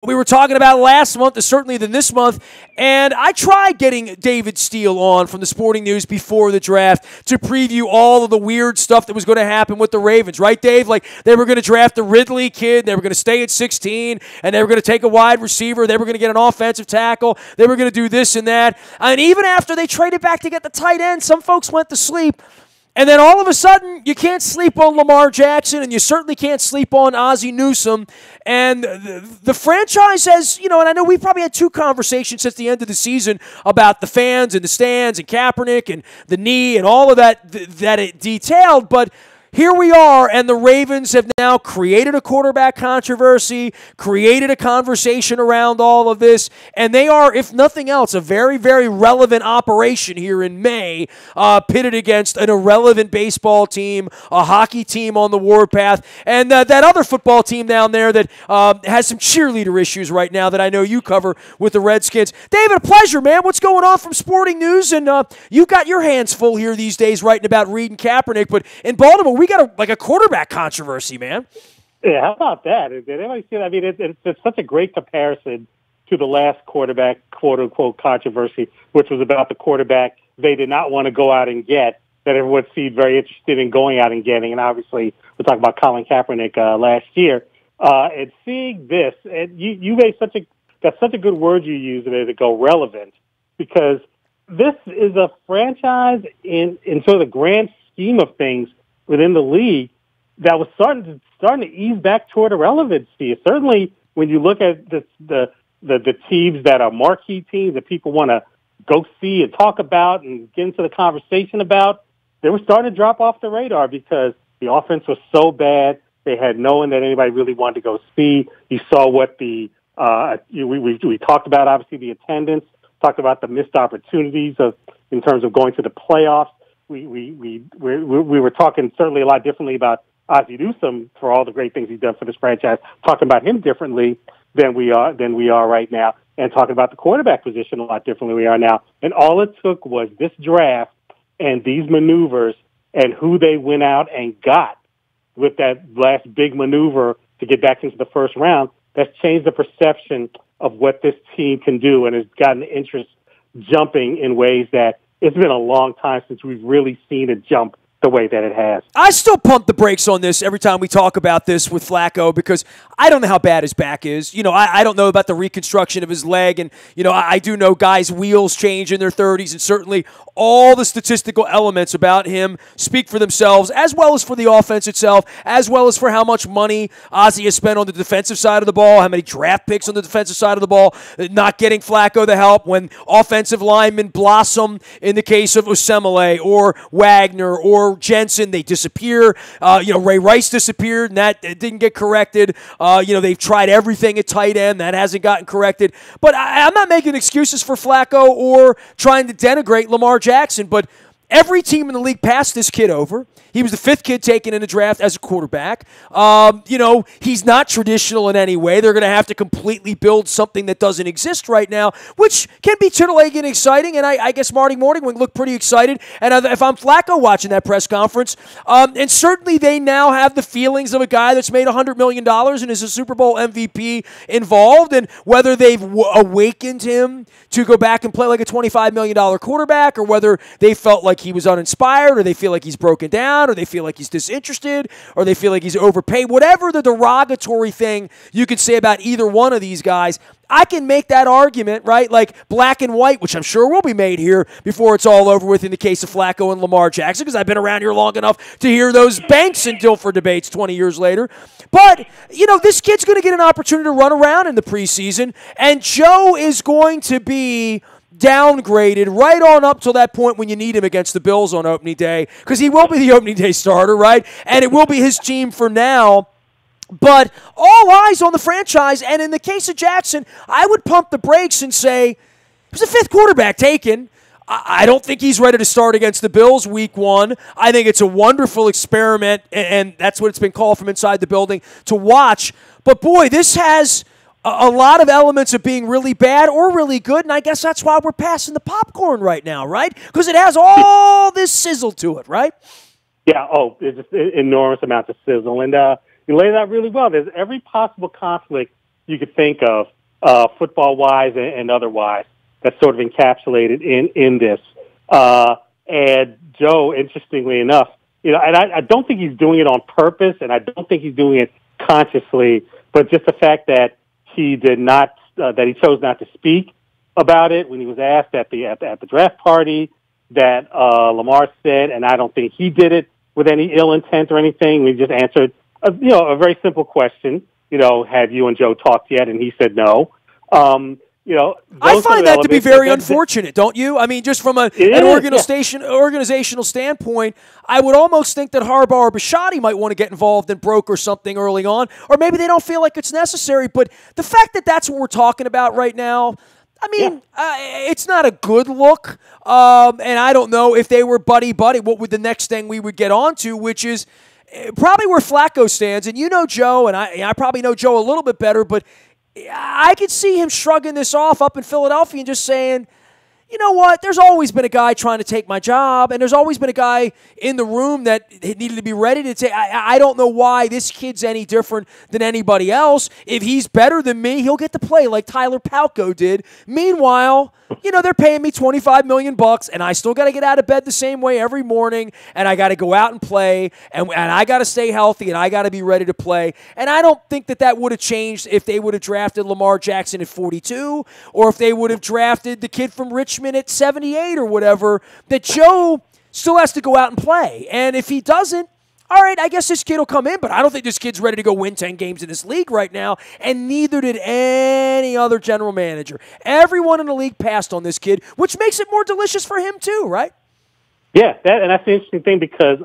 we were talking about last month is certainly than this month, and I tried getting David Steele on from the Sporting News before the draft to preview all of the weird stuff that was going to happen with the Ravens, right, Dave? Like, they were going to draft the Ridley kid, they were going to stay at 16, and they were going to take a wide receiver, they were going to get an offensive tackle, they were going to do this and that, and even after they traded back to get the tight end, some folks went to sleep. And then all of a sudden, you can't sleep on Lamar Jackson, and you certainly can't sleep on Ozzie Newsome. And the franchise has, and I know we've probably had two conversations since the end of the season about the fans and the stands and Kaepernick and the knee and all of that it detailed, but here we are, and the Ravens have now created a quarterback controversy, created a conversation around all of this, and they are, if nothing else, a very, very relevant operation here in May, pitted against an irrelevant baseball team, a hockey team on the warpath, and that other football team down there that has some cheerleader issues right now that I know you cover with the Redskins. David, a pleasure, man. What's going on from Sporting News? And you've got your hands full here these days writing about Reed and Kaepernick, but in Baltimore, we got a quarterback controversy, man. Yeah, how about that? Did anybody see that? I mean, it's such a great comparison to the last quarterback, quote-unquote, controversy, which was about the quarterback they did not want to go out and get, that everyone seemed very interested in going out and getting. And obviously, we're talking about Colin Kaepernick last year. And seeing this, and you made that's such a good word you used there to go relevant, because this is a franchise in sort of the grand scheme of things within the league that was starting to ease back toward irrelevancy. Certainly, when you look at the teams that are marquee teams that people want to go see and talk about and get into the conversation about, they were starting to drop off the radar because the offense was so bad. They had no one that anybody really wanted to go see. You saw what we talked about, obviously, the attendance, talked about the missed opportunities in terms of going to the playoffs. We were talking certainly a lot differently about Ozzie Newsome for all the great things he's done for this franchise, talking about him differently than we are right now, and talking about the quarterback position a lot differently than we are now. And all it took was this draft and these maneuvers and who they went out and got with that last big maneuver to get back into the first round. That's changed the perception of what this team can do, and has gotten interest jumping in ways that it's been a long time since we've really seen it jump the way that it has. I still pump the brakes on this every time we talk about this with Flacco because I don't know how bad his back is. I don't know about the reconstruction of his leg, and, I do know guys' wheels change in their 30s, and certainly all the statistical elements about him speak for themselves, as well as for the offense itself, as well as for how much money Ozzie has spent on the defensive side of the ball, how many draft picks on the defensive side of the ball, not getting Flacco the help when offensive linemen blossom in the case of Osemele or Wagner or Jensen, they disappear. Ray Rice disappeared, and that didn't get corrected. They've tried everything at tight end. That hasn't gotten corrected. But I'm not making excuses for Flacco or trying to denigrate Lamar Jackson, but every team in the league passed this kid over. He was the fifth kid taken in the draft as a quarterback. He's not traditional in any way. They're going to have to completely build something that doesn't exist right now, which can be titillating and exciting, and I guess Marty Morningwing looked pretty excited. And if I'm Flacco watching that press conference, and certainly they now have the feelings of a guy that's made $100 million and is a Super Bowl MVP involved, and whether they've awakened him to go back and play like a $25 million quarterback, or whether they felt like he was uninspired, or they feel like he's broken down, or they feel like he's disinterested, or they feel like he's overpaid. Whatever the derogatory thing you could say about either one of these guys, I can make that argument, right? Like black and white, which I'm sure will be made here before it's all over with in the case of Flacco and Lamar Jackson, because I've been around here long enough to hear those Banks and Dilfer debates 20 years later. But, this kid's going to get an opportunity to run around in the preseason, and Joe is going to be downgraded right on up till that point when you need him against the Bills on opening day, because he will be the opening day starter, right? And it will be his team for now. But all eyes on the franchise, and in the case of Jackson, I would pump the brakes and say, he was the fifth quarterback taken. I don't think he's ready to start against the Bills week one. I think it's a wonderful experiment, and that's what it's been called from inside the building, to watch. But boy, this has a lot of elements of being really bad or really good, and I guess that's why we're passing the popcorn right now, right? Because it has all this sizzle to it, right? Yeah, it's just enormous amounts of sizzle. And you laid it out really well. There's every possible conflict you could think of, football-wise and otherwise, that's sort of encapsulated in this. And Joe, interestingly enough, and I don't think he's doing it on purpose, and I don't think he's doing it consciously, but just the fact that he did not, that he chose not to speak about it when he was asked at the draft party, that Lamar said, and I don't think he did it with any ill intent or anything. We just answered, a very simple question. Have you and Joe talked yet? And he said no. I find that to be very unfortunate, don't you? I mean, just from an organizational standpoint, I would almost think that Harbaugh or Bisciotti might want to get involved and broker something early on, or maybe they don't feel like it's necessary. But the fact that that's what we're talking about right now, I mean, it's not a good look. And I don't know if they were buddy-buddy, what would the next thing we would get on to, which is probably where Flacco stands. And you know Joe, and I probably know Joe a little bit better, but I could see him shrugging this off up in Philadelphia and just saying, you know what, there's always been a guy trying to take my job, and there's always been a guy in the room that needed to be ready to take. I don't know why this kid's any different than anybody else. If he's better than me, he'll get to play like Tyler Palko did. Meanwhile, they're paying me $25 million, and I still got to get out of bed the same way every morning, and I got to go out and play, and I got to stay healthy, and I got to be ready to play. And I don't think that would have changed if they would have drafted Lamar Jackson at 42, or if they would have drafted the kid from Richmond at 78 or whatever, that Joe still has to go out and play. And if he doesn't, all right, I guess this kid will come in, but I don't think this kid's ready to go win 10 games in this league right now, and neither did any other general manager. Everyone in the league passed on this kid, which makes it more delicious for him too, right? Yeah, that's the interesting thing, because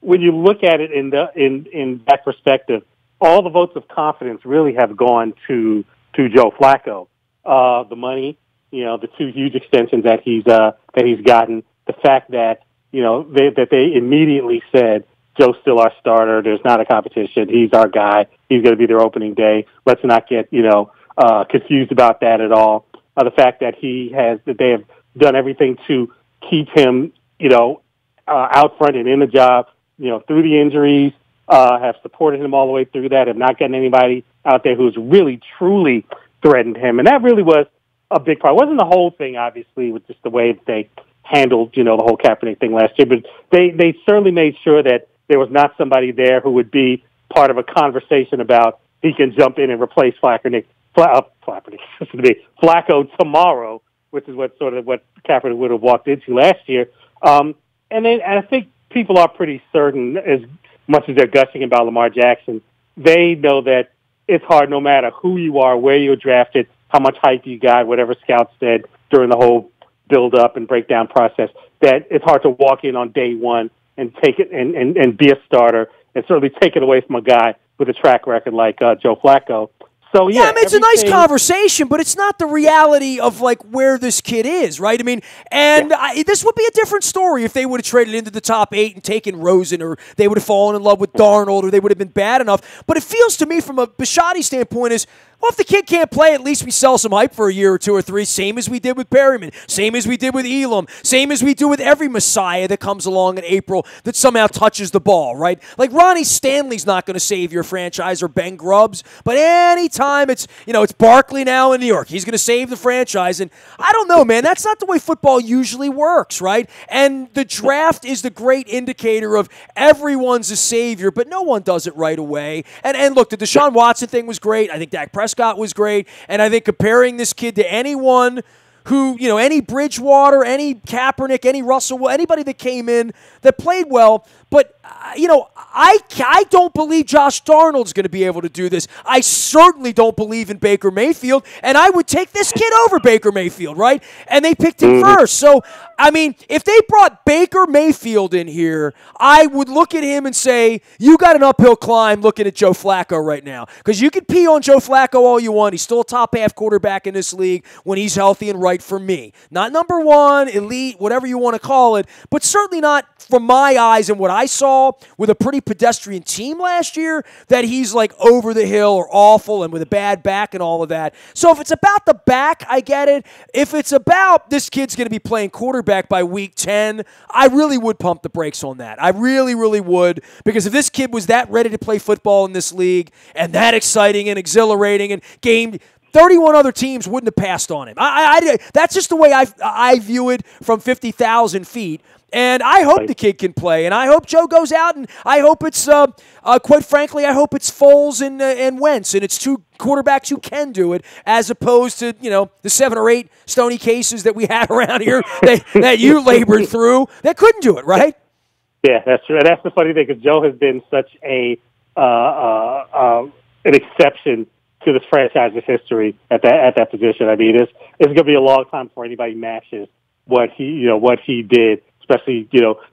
when you look at it in that perspective, all the votes of confidence really have gone to Joe Flacco. The money, the 2 huge extensions that he's gotten, the fact that they immediately said, Joe's still our starter. There's not a competition. He's our guy. He's going to be their opening day. Let's not get confused about that at all. The fact that they have done everything to keep him out front and in the job through the injuries, have supported him all the way through that, have not gotten anybody out there who's really truly threatened him, and that really was a big part. It wasn't the whole thing, obviously, with just the way that they handled the whole Kaepernick thing last year, but they certainly made sure that there was not somebody there who would be part of a conversation about he can jump in and replace Flacco tomorrow, which is what Kaepernick would have walked into last year. And I think people are pretty certain, as much as they're gushing about Lamar Jackson, they know that it's hard no matter who you are, where you're drafted, how much hype you got, whatever scouts said during the whole build-up and breakdown process, that it's hard to walk in on day one and take it and be a starter, and certainly take it away from a guy with a track record like Joe Flacco. So yeah, I mean, it's a nice conversation, but it's not the reality of where this kid is, right? I mean, and this would be a different story if they would have traded into the top 8 and taken Rosen, or they would have fallen in love with Darnold, or they would have been bad enough. But it feels to me, from a Bisciotti standpoint, is, well, if the kid can't play, at least we sell some hype for a year or 2 or 3, same as we did with Perryman, same as we did with Elam, same as we do with every Messiah that comes along in April that somehow touches the ball, right? Like Ronnie Stanley's not going to save your franchise, or Ben Grubbs, but anytime it's Barkley now in New York, he's going to save the franchise. And I don't know, man, that's not the way football usually works, right? And the draft is the great indicator of everyone's a savior, but no one does it right away. And look, the Deshaun Watson thing was great. I think Dak Prescott was great. And I think comparing this kid to anyone who, any Bridgewater, any Kaepernick, any Russell, anybody that came in that played well, but, I don't believe Josh Darnold's going to be able to do this. I certainly don't believe in Baker Mayfield, and I would take this kid over Baker Mayfield, right? And they picked him first. So, I mean, if they brought Baker Mayfield in here, I would look at him and say, you got an uphill climb looking at Joe Flacco right now. Because you can pee on Joe Flacco all you want. He's still a top half quarterback in this league when he's healthy and right for me. Not number 1, elite, whatever you want to call it, but certainly not from my eyes and what I saw with a pretty pedestrian team last year that he's like over the hill or awful and with a bad back and all of that. So if it's about the back, I get it. If it's about this kid's going to be playing quarterback by week 10, I really would pump the brakes on that. I really, really would, because if this kid was that ready to play football in this league and that exciting and exhilarating and game, 31 other teams wouldn't have passed on him. That's just the way I view it from 50,000 feet. And I hope the kid can play, and I hope Joe goes out, and I hope it's, quite frankly, I hope it's Foles and Wentz, and it's two quarterbacks who can do it, as opposed to, the 7 or 8 stony cases that we had around here that you labored through that couldn't do it, right? Yeah, that's true. And that's the funny thing, because Joe has been such an exception to this franchise's history at that position. I mean, it's going to be a long time before anybody matches what he did. Especially,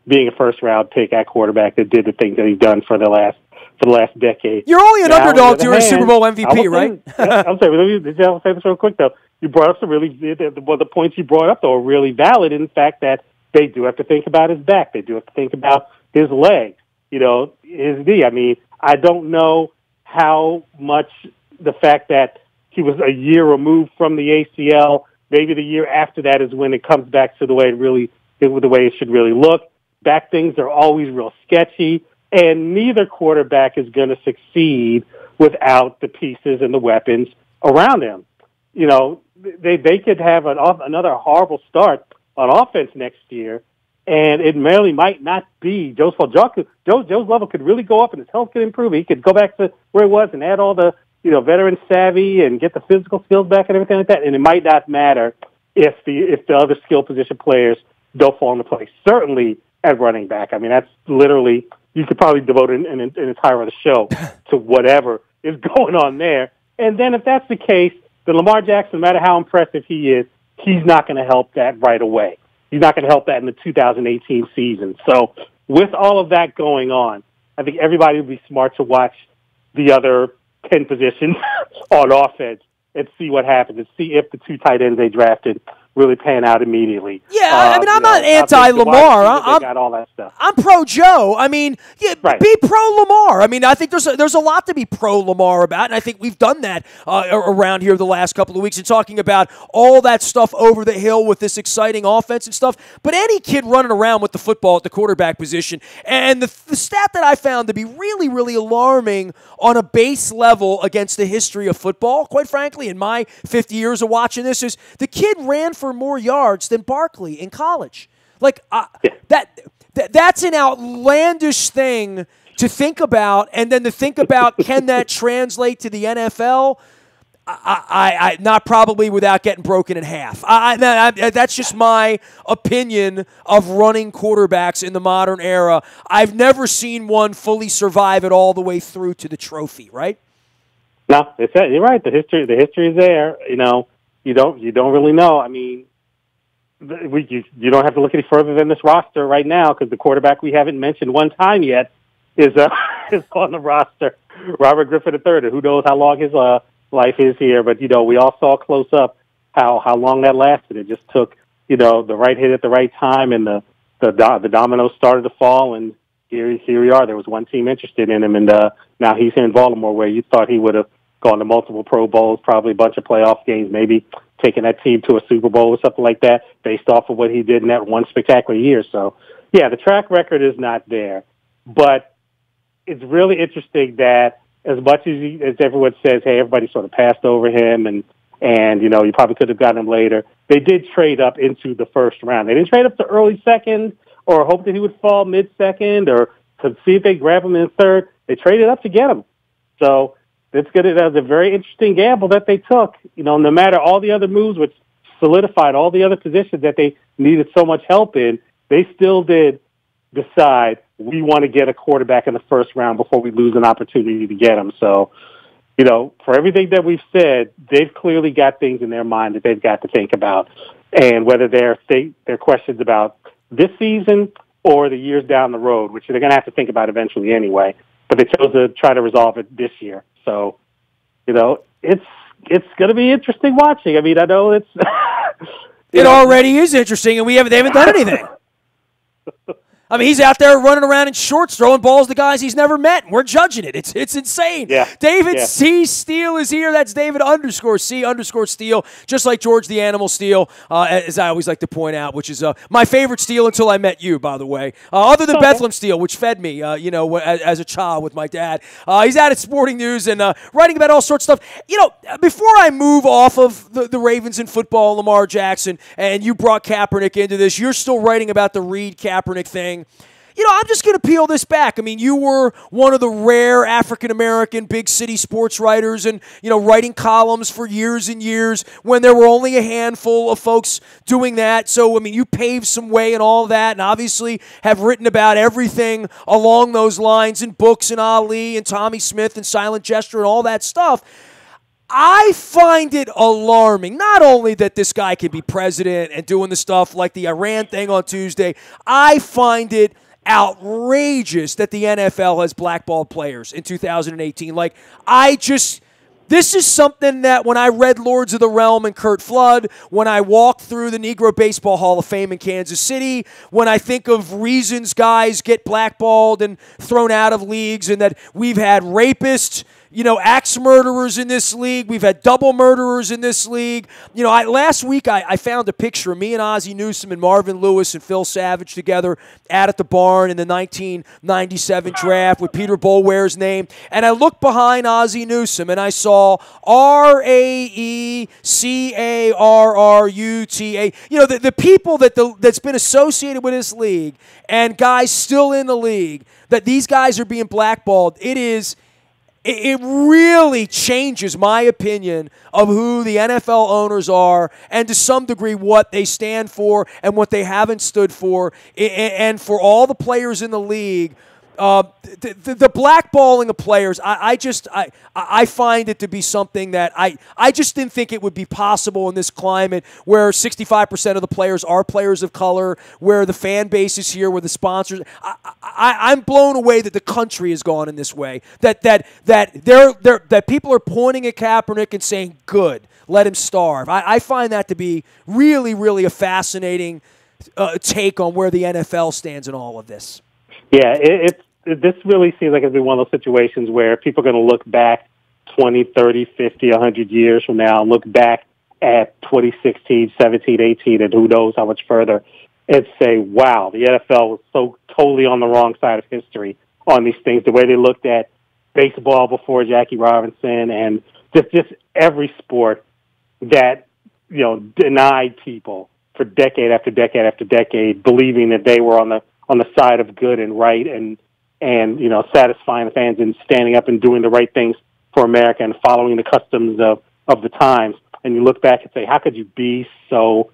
being a first-round pick at quarterback that did the things that he's done for the last decade. You're only an underdog to your Super Bowl MVP, right? I'm sorry, I'll say this real quick, though. You brought up the points you brought up, though, are really valid in the fact that they do have to think about his back. They do have to think about his legs, his knee. I mean, I don't know how much the fact that he was a year removed from the ACL, maybe the year after that is when it comes back to the way it should really look. Back things are always real sketchy, and neither quarterback is going to succeed without the pieces and the weapons around him. They could have another horrible start on offense next year, and it really might not be Joe's fault. Joe's level could really go up, and his health could improve. He could go back to where he was and add all the veteran savvy and get the physical skills back and everything like that. And it might not matter if the other skill position players don't fall into place. Certainly at running back. I mean, that's literally, you could probably devote an entire other show to whatever is going on there. And then if that's the case, then Lamar Jackson, no matter how impressive he is, he's not going to help that right away. He's not going to help that in the 2018 season. So with all of that going on, I think everybody would be smart to watch the other 10 positions on offense and see what happens and see if the 2 tight ends they drafted really pan out immediately. Yeah, I mean, I'm not anti-Lamar. Got all that stuff. I'm pro-Joe. I mean, right. Be pro-Lamar. I mean, I think there's a lot to be pro-Lamar about, and I think we've done that around here the last couple of weeks and talking about all that stuff over the hill with this exciting offense and stuff. But any kid running around with the football at the quarterback position, and the stat that I found to be really, really alarming on a base level against the history of football, quite frankly, in my 50 years of watching this, is the kid ran for more yards than Barkley in college. Like that's an outlandish thing to think about, and then to think about can that translate to the NFL? I not probably without getting broken in half. That's just my opinion of running quarterbacks in the modern era. I've never seen one fully survive it all the way through to the trophy. Right? No, you're right. The history is there. You don't really know. I mean, you don't have to look any further than this roster right now, because the quarterback we haven't mentioned one time yet is on the roster, Robert Griffin III. Who knows how long his life is here? But we all saw close up how long that lasted. It just took the right hit at the right time, and the dominoes started to fall, and here we are. There was one team interested in him, and now he's here in Baltimore, where you thought he would have gone to multiple Pro Bowls, probably a bunch of playoff games, maybe taking that team to a Super Bowl or something like that, based off of what he did in that one spectacular year. So, yeah, the track record is not there. But it's really interesting that as much as everyone says, hey, everybody sort of passed over him and you probably could have gotten him later, they did trade up into the first round. They didn't trade up to early second or hope that he would fall mid-second or to see if they grab him in third. They traded up to get him. So that was a very interesting gamble that they took. No matter all the other moves, which solidified all the other positions that they needed so much help in, they still did decide we want to get a quarterback in the first round before we lose an opportunity to get him. So, for everything that we've said, they've clearly got things in their mind that they've got to think about, and whether they're questions about this season or the years down the road, which they're going to have to think about eventually anyway. But they chose to try to resolve it this year. So, it's going to be interesting watching. I mean, I know it's... It already is interesting, and they haven't done anything. I mean, he's out there running around in shorts, throwing balls to guys he's never met, and we're judging it. It's insane. Yeah. David C. Steele is here. That's David _C_Steele, just like George the Animal Steele, as I always like to point out, which is my favorite Steele until I met you, by the way. Other than Bethlehem Steele, which fed me, as a child with my dad. He's out at Sporting News and writing about all sorts of stuff. Before I move off of the Ravens in football, Lamar Jackson, and you brought Kaepernick into this, you're still writing about the Reed-Kaepernick thing. I'm just going to peel this back. I mean, you were one of the rare African-American big city sports writers and, writing columns for years and years when there were only a handful of folks doing that. So, I mean, you paved some way and all that, and obviously have written about everything along those lines in books and Ali and Tommy Smith and Silent Gesture and all that stuff. I find it alarming, not only that this guy can be president and doing the stuff like the Iran thing on Tuesday, I find it outrageous that the NFL has blackballed players in 2018. This is something that when I read Lords of the Realm and Curt Flood, when I walked through the Negro Baseball Hall of Fame in Kansas City, when I think of reasons guys get blackballed and thrown out of leagues, and that we've had rapists, axe murderers in this league. We've had double murderers in this league. Last week I found a picture of me and Ozzie Newsome and Marvin Lewis and Phil Savage together at the barn in the 1997 draft with Peter Boulware's name. And I looked behind Ozzie Newsome and I saw RAECARRUTA. The people that's been associated with this league and guys still in the league, that these guys are being blackballed. It really changes my opinion of who the NFL owners are and to some degree what they stand for and what they haven't stood for. And for all the players in the league, the blackballing of players, I find it to be something that I just didn't think it would be possible in this climate where 65% of the players are players of color, where the fan base is here, where the sponsors. I'm blown away that the country has gone in this way. That people are pointing at Kaepernick and saying, "Good, let him starve." I find that to be really, really a fascinating take on where the NFL stands in all of this. Yeah, this really seems like it's been one of those situations where people are going to look back 20, 30, 50, 100 years from now and look back at 2016, 17, 18, and who knows how much further, and say, wow, the NFL was so totally on the wrong side of history on these things, the way they looked at baseball before Jackie Robinson and just every sport that, denied people for decade after decade after decade, believing that they were on the side of good and right and satisfying the fans and standing up and doing the right things for America and following the customs of the times. And you look back and say, how could you be so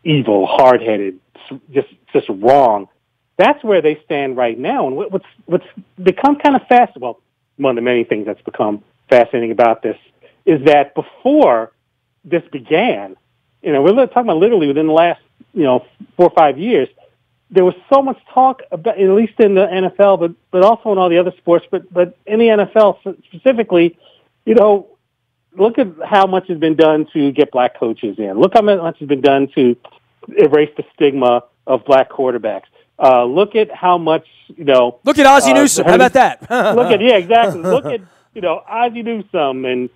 evil, hard-headed, just wrong? That's where they stand right now. And what's become kind of fast, well, one of the many things that's become fascinating about this is that before this began, we're talking about literally within the last, 4 or 5 years, there was so much talk about, at least in the NFL, but also in all the other sports, but in the NFL specifically, look at how much has been done to get black coaches in. Look how much has been done to erase the stigma of black quarterbacks. Look at how much, Look at Ozzie Newsome. How about that? Exactly. Look at, Ozzie Newsome and,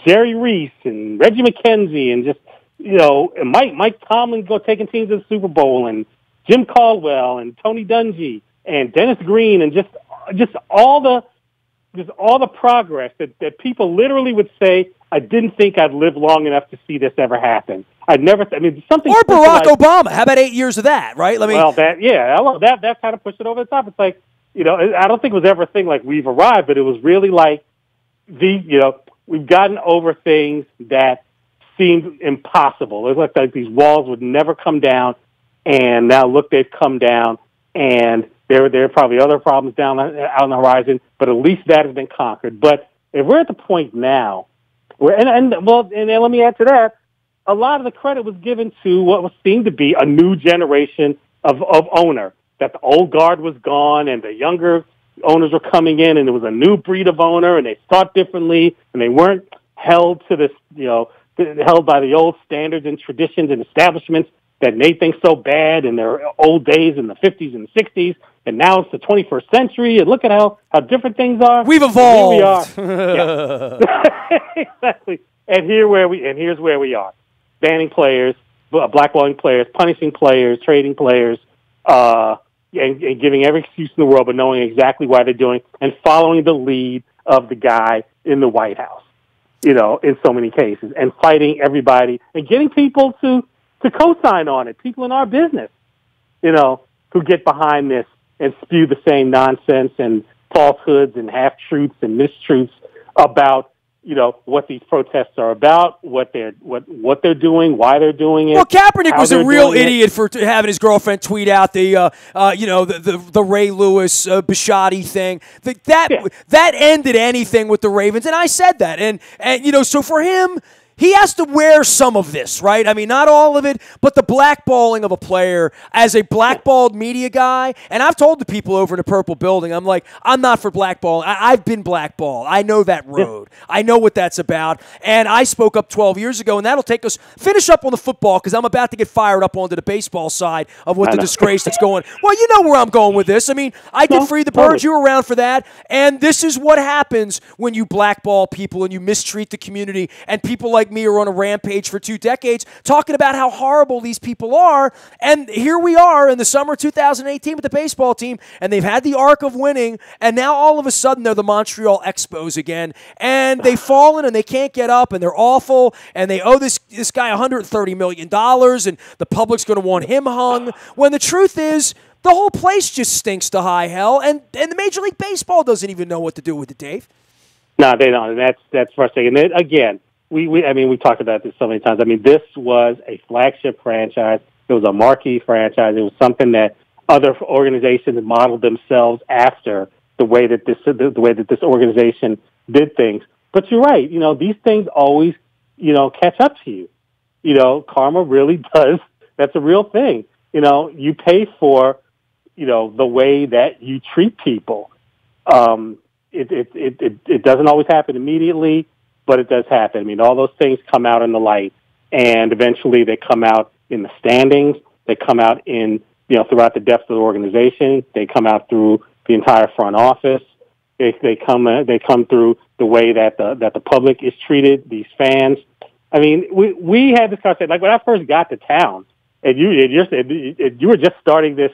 Jerry Reese and Reggie McKenzie and just, and Mike Tomlin taking teams to the Super Bowl and Jim Caldwell and Tony Dungy and Dennis Green and just all the progress that people literally would say, I didn't think I'd live long enough to see this ever happen. Something. Or Barack Obama. How about 8 years of that, right? That kind of pushed it over the top. It's like, I don't think it was ever a thing like we've arrived, but it was really like we've gotten over things that seemed impossible. It looked like these walls would never come down, and now look, they've come down, and there are probably other problems out on the horizon, but at least that has been conquered. But if we're at the point now, and let me add to that, a lot of the credit was given to what was seen to be a new generation of owner, that the old guard was gone and the younger owners were coming in, and there was a new breed of owner, and they thought differently, and they weren't held to this, held by the old standards and traditions and establishments that made things so bad in their old days in the 50s and 60s, and now it's the 21st century, and look at how different things are. We've evolved. Here we are. Yeah. Exactly. And here's where we are. Banning players, blackballing players, punishing players, trading players, and giving every excuse in the world, but knowing exactly why they're doing, and following the lead of the guy in the White House, in so many cases, and fighting everybody and getting people to co-sign on it, people in our business, who get behind this and spew the same nonsense and falsehoods and half-truths and mistruths about, what these protests are about, what they're doing, why they're doing it. Well, Kaepernick was a real idiot for having his girlfriend tweet out the Ray Lewis Bisciotti thing. That ended anything with the Ravens, and I said that. And so for him, he has to wear some of this, right? I mean, not all of it, but the blackballing of a player as a blackballed media guy. And I've told the people over in the Purple Building, I'm like, I'm not for blackballing. I've been blackballed. I know that road. I know what that's about. And I spoke up 12 years ago, and that'll take us finish up on the football because I'm about to get fired up onto the baseball side of what the disgrace that's going. Well, you know where I'm going with this. I mean, I did Free the Birds. You were around for that. And this is what happens when you blackball people and you mistreat the community, and people like me are on a rampage for 2 decades talking about how horrible these people are. And here we are in the summer 2018 with the baseball team, and they've had the arc of winning, and now all of a sudden they're the Montreal Expos again, and they've fallen and they can't get up, and they're awful, and they owe this guy $130 million, and the public's going to want him hung, when the truth is the whole place just stinks to high hell, and the Major League Baseball doesn't even know what to do with it, Dave. No, they don't, and that's frustrating. And again, we talked about this so many times. I mean, this was a flagship franchise. It was a marquee franchise. It was something that other organizations modeled themselves after the way that this organization did things. But you're right. These things always, catch up to you. Karma really does. That's a real thing. You pay for, the way that you treat people. It doesn't always happen immediately, but it does happen. I mean, all those things come out in the light, and eventually they come out in the standings. They come out in, throughout the depths of the organization. They come out through the entire front office. They come through the way that the public is treated, these fans. I mean, we had this conversation, like when I first got to town, and you were just starting this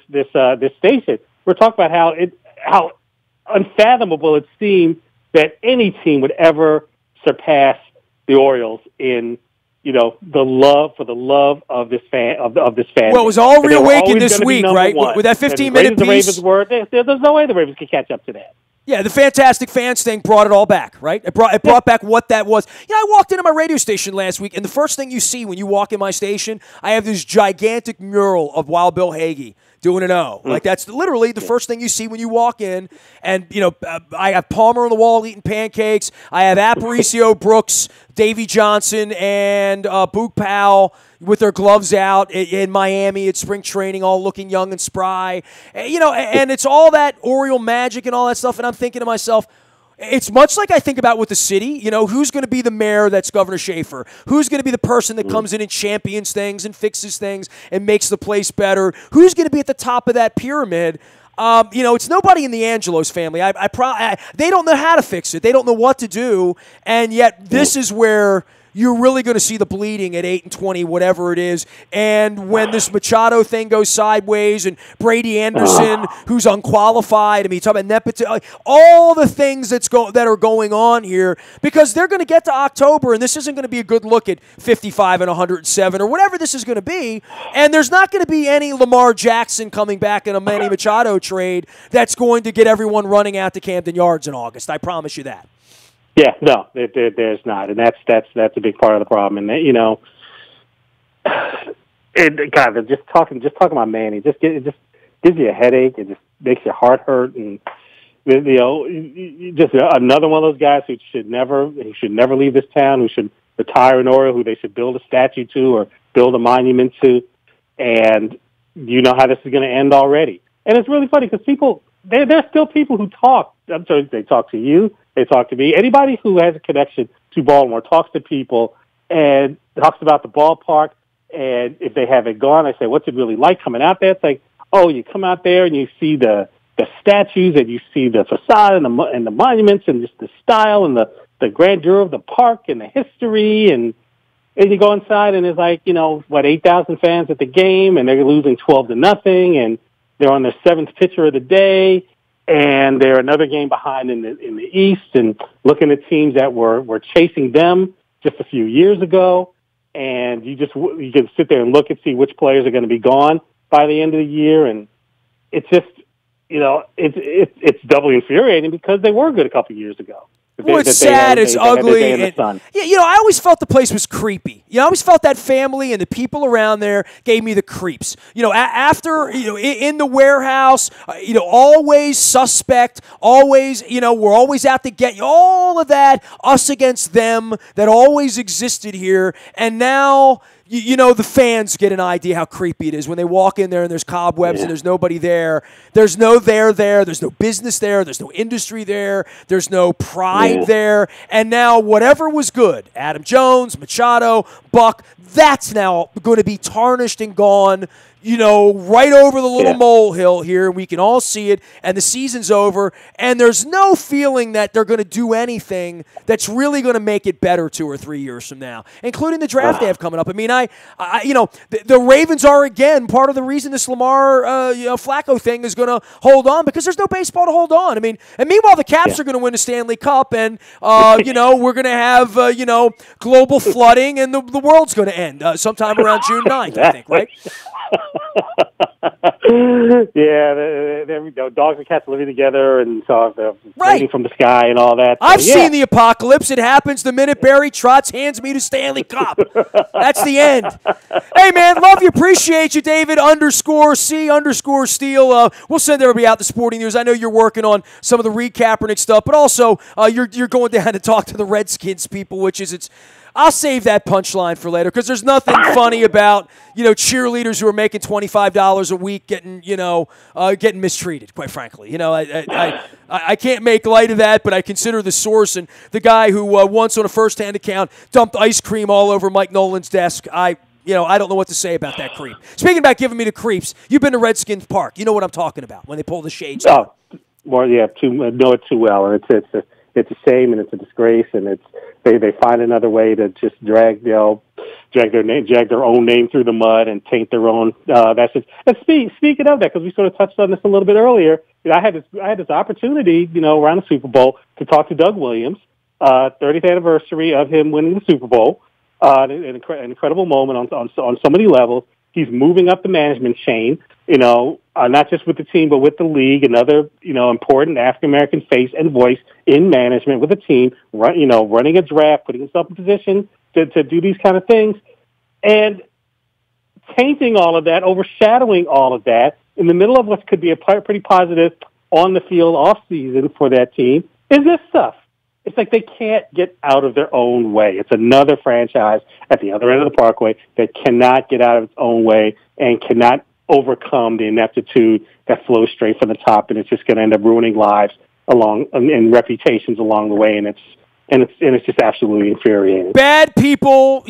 station. We're talking about how unfathomable it seemed that any team would ever surpass the Orioles in, the love of this fan of this fan. Well, it was all reawakened this week, right? With that 15-minute piece. The Ravens were. There's no way the Ravens could catch up to that. Yeah, the Fantastic Fans thing brought it all back, right? It brought back what that was. I walked into my radio station last week, and the first thing you see when you walk in my station, I have this gigantic mural of Wild Bill Hagee doing an O. Like, that's literally the first thing you see when you walk in. And, I have Palmer on the wall eating pancakes. I have Aparicio, Brooks, Davey Johnson, and Boog Powell with their gloves out in Miami at spring training, all looking young and spry. And it's all that Oriole magic and all that stuff. And I'm thinking to myself, it's much like I think about with the city, who's going to be the mayor that's Governor Schaefer? Who's going to be the person that comes in and champions things and fixes things and makes the place better? Who's going to be at the top of that pyramid? It's nobody in the Angelos family. They don't know how to fix it. They don't know what to do, and yet this is where you're really going to see the bleeding at 8-20, whatever it is. And when this Machado thing goes sideways, and Brady Anderson, who's unqualified, I mean, talk about nepotism, all the things that are going on here, because they're going to get to October, and this isn't going to be a good look at 55 and 107 or whatever this is going to be. And there's not going to be any Lamar Jackson coming back in a Manny Machado trade that's going to get everyone running out to Camden Yards in August. I promise you that. Yeah, no, there's not, and that's a big part of the problem. And God, just talking about Manny, it just gives you a headache. It just makes your heart hurt, and just another one of those guys who should never leave this town, who should retire an Oriole, who they should build a statue to or build a monument to, and you know how this is going to end already. And it's really funny because there's still people who talk. I'm sorry, they talk to you. They talk to me. Anybody who has a connection to Baltimore talks to people and talks about the ballpark. And if they haven't gone, I say, what's it really like coming out there? It's like, oh, you come out there and you see the statues and you see the facade and the monuments and just the style and the grandeur of the park and the history. And you go inside and there's like, 8,000 fans at the game and they're losing 12-0 and they're on their 7th pitcher of the day and they're another game behind in the East and looking at teams that were chasing them just a few years ago. And you can sit there and look and see which players are going to be gone by the end of the year. And it's just, it's doubly infuriating because they were good a couple of years ago. Well, it's sad, it's ugly. I always felt the place was creepy. I always felt that family and the people around there gave me the creeps. After, in the warehouse, always suspect, always, we're always out to get you. All of that, us against them, that always existed here. And now, the fans get an idea how creepy it is when they walk in there and there's cobwebs and there's nobody there. There's no there. There's no business there. There's no industry there. There's no pride there. And now whatever was good, Adam Jones, Machado, Buck, that's now going to be tarnished and gone, right over the little molehill here. We can all see it, and the season's over, and there's no feeling that they're going to do anything that's really going to make it better 2 or 3 years from now, including the draft they have coming up. I mean, the Ravens are, again, part of the reason this Lamar, Flacco thing is going to hold on because there's no baseball to hold on. I mean, and meanwhile, the Caps are going to win the Stanley Cup, and, we're going to have, global flooding, and the world's going to end sometime around June 9th, I think, right? There we go. Dogs and cats living together and raining from the sky and all that. I've seen the apocalypse. It happens the minute Barry Trotz hands me the Stanley Cup. That's the end. Hey, man, love you. Appreciate you, David _C_Steele. We'll send everybody out the Sporting News. I know you're working on some of the Reed Kaepernick stuff, but also you're going down to talk to the Redskins people, which is I'll save that punchline for later because there's nothing funny about, cheerleaders who are making $25 a week getting mistreated, quite frankly. I can't make light of that, but I consider the source and the guy who once on a first-hand account dumped ice cream all over Mike Nolan's desk. I don't know what to say about that creep. Speaking about giving me the creeps, you've been to Redskins Park. You know what I'm talking about when they pull the shades down. Well, know it too well. It's a shame and it's a disgrace, and they find another way to just drag their own name through the mud and taint their own. That's it. And speaking of that, because we sort of touched on this a little bit earlier, I had this opportunity, around the Super Bowl to talk to Doug Williams, 30th anniversary of him winning the Super Bowl, an incredible moment on so many levels. He's moving up the management chain, not just with the team, but with the league, another, important African-American face and voice in management with the team, running a draft, putting himself in position to do these kind of things. And tainting all of that, overshadowing all of that, in the middle of what could be a pretty positive on-the-field off-season for that team, is this stuff. It's like they can't get out of their own way. It's another franchise at the other end of the parkway that cannot get out of its own way and cannot overcome the ineptitude that flows straight from the top, and it's just going to end up ruining lives and reputations along the way, and it's just absolutely infuriating. Bad people,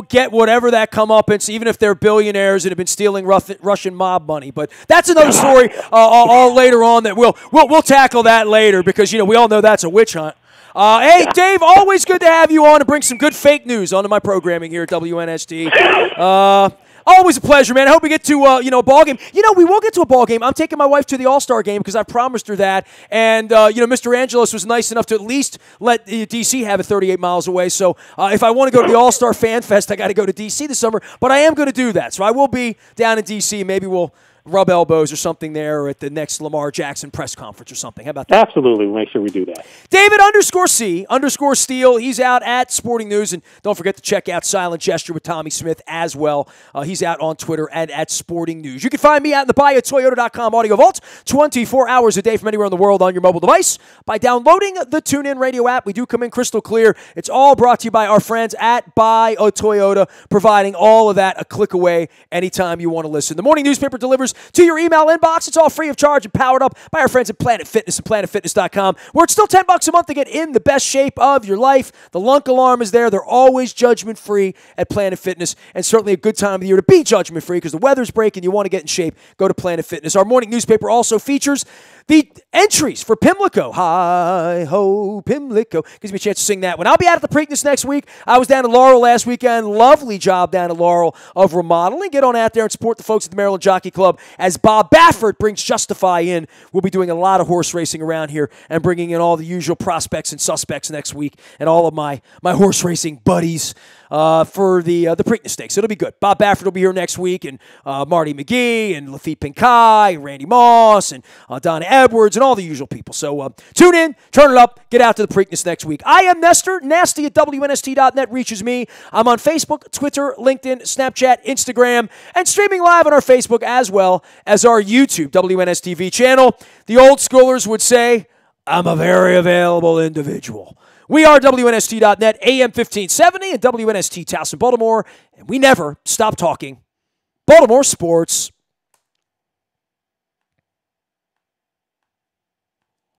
get whatever that comeuppance, even if they're billionaires and have been stealing Russian mob money. But that's another story all later on that we'll tackle that later because we all know that's a witch hunt. Hey, Dave, always good to have you on and bring some good fake news onto my programming here at WNST. Always a pleasure, man. I hope we get to, a ball game. We will get to a ball game. I'm taking my wife to the All-Star game because I promised her that. And, Mr. Angelos was nice enough to at least let D.C. have it 38 miles away. So if I want to go to the All-Star Fan Fest, I got to go to D.C. this summer. But I am going to do that. So I will be down in D.C. Maybe we'll rub elbows or something there or at the next Lamar Jackson press conference or something. How about that? Absolutely. We'll make sure we do that. David _C_Steele. He's out at Sporting News. And don't forget to check out Silent Gesture with Tommy Smith as well. He's out on Twitter and at Sporting News. You can find me out in the buy at Toyota.com Audio Vault 24 hours a day from anywhere in the world on your mobile device by downloading the TuneIn Radio app. We do come in crystal clear. It's all brought to you by our friends at Buy a Toyota, providing all of that a click away anytime you want to listen. The morning newspaper delivers to your email inbox. It's all free of charge and powered up by our friends at Planet Fitness and PlanetFitness.com, where it's still $10 a month to get in the best shape of your life. The Lunk Alarm is there. They're always judgment-free at Planet Fitness, and certainly a good time of the year to be judgment-free because the weather's breaking. You want to get in shape, go to Planet Fitness. Our morning newspaper also features the entries for Pimlico. Hi-ho, Pimlico. Gives me a chance to sing that one. I'll be out at the Preakness next week. I was down in Laurel last weekend. Lovely job down in Laurel of remodeling. Get on out there and support the folks at the Maryland Jockey Club as Bob Baffert brings Justify in. We'll be doing a lot of horse racing around here and bringing in all the usual prospects and suspects next week and all of my horse racing buddies for the Preakness Stakes. It'll be good. Bob Baffert will be here next week, and Marty McGee, and Lafitte Pinkai, and Randy Moss, and Donna Edwards, and all the usual people. So tune in, turn it up, get out to the Preakness next week. I am Nestor. Nasty at WNST.net reaches me. I'm on Facebook, Twitter, LinkedIn, Snapchat, Instagram, and streaming live on our Facebook as well as our YouTube WNSTV channel. The old schoolers would say, I'm a very available individual. We are WNST.net, AM 1570, and WNST Towson, Baltimore, and we never stop talking Baltimore sports.